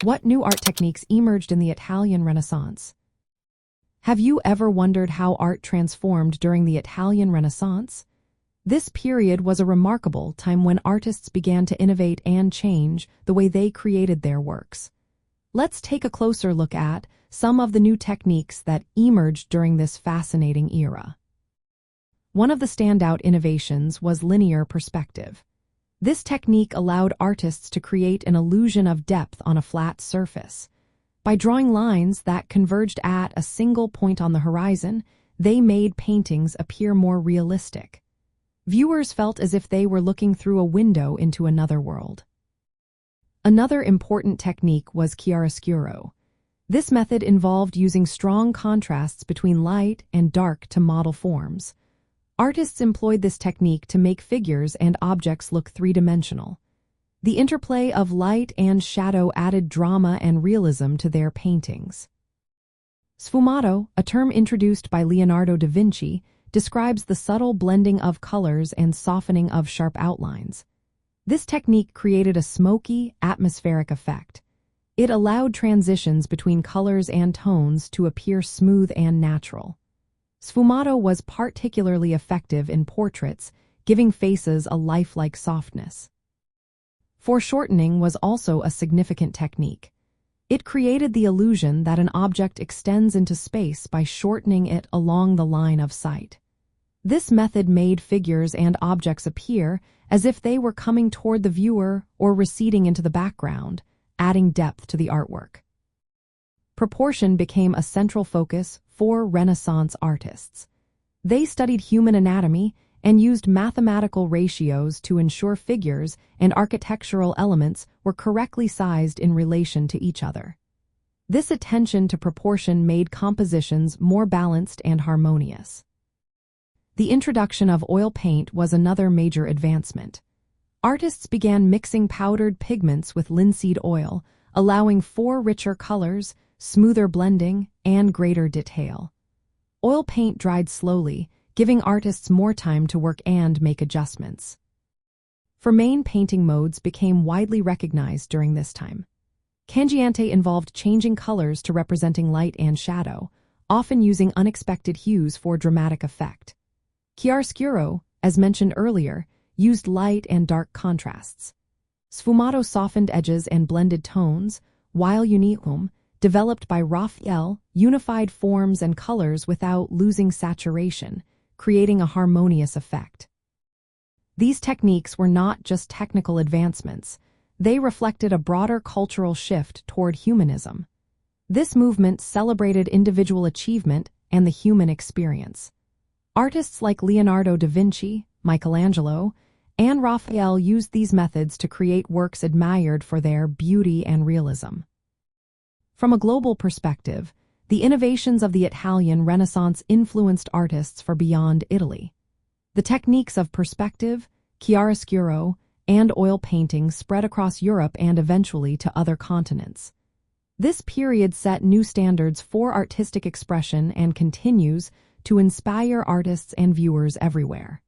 What new art techniques emerged in the Italian Renaissance? Have you ever wondered how art transformed during the Italian Renaissance? This period was a remarkable time when artists began to innovate and change the way they created their works. Let's take a closer look at some of the new techniques that emerged during this fascinating era. One of the standout innovations was linear perspective. This technique allowed artists to create an illusion of depth on a flat surface. By drawing lines that converged at a single point on the horizon, they made paintings appear more realistic. Viewers felt as if they were looking through a window into another world. Another important technique was chiaroscuro. This method involved using strong contrasts between light and dark to model forms. Artists employed this technique to make figures and objects look three-dimensional. The interplay of light and shadow added drama and realism to their paintings. Sfumato, a term introduced by Leonardo da Vinci, describes the subtle blending of colors and softening of sharp outlines. This technique created a smoky, atmospheric effect. It allowed transitions between colors and tones to appear smooth and natural. Sfumato was particularly effective in portraits, giving faces a lifelike softness. Foreshortening was also a significant technique. It created the illusion that an object extends into space by shortening it along the line of sight. This method made figures and objects appear as if they were coming toward the viewer or receding into the background, adding depth to the artwork. Proportion became a central focus for Renaissance artists. They studied human anatomy and used mathematical ratios to ensure figures and architectural elements were correctly sized in relation to each other. This attention to proportion made compositions more balanced and harmonious. The introduction of oil paint was another major advancement. Artists began mixing powdered pigments with linseed oil, allowing for richer colors, smoother blending, and greater detail. Oil paint dried slowly, giving artists more time to work and make adjustments. Main painting modes became widely recognized during this time. Cangiante involved changing colors to representing light and shadow, often using unexpected hues for dramatic effect. Chiaroscuro, as mentioned earlier, used light and dark contrasts. Sfumato softened edges and blended tones, while Humanism, developed by Raphael, unified forms and colors without losing saturation, creating a harmonious effect. These techniques were not just technical advancements, they reflected a broader cultural shift toward humanism. This movement celebrated individual achievement and the human experience. Artists like Leonardo da Vinci, Michelangelo, and Raphael used these methods to create works admired for their beauty and realism. From a global perspective, the innovations of the Italian Renaissance influenced artists far beyond Italy. The techniques of perspective, chiaroscuro, and oil painting spread across Europe and eventually to other continents. This period set new standards for artistic expression and continues to inspire artists and viewers everywhere.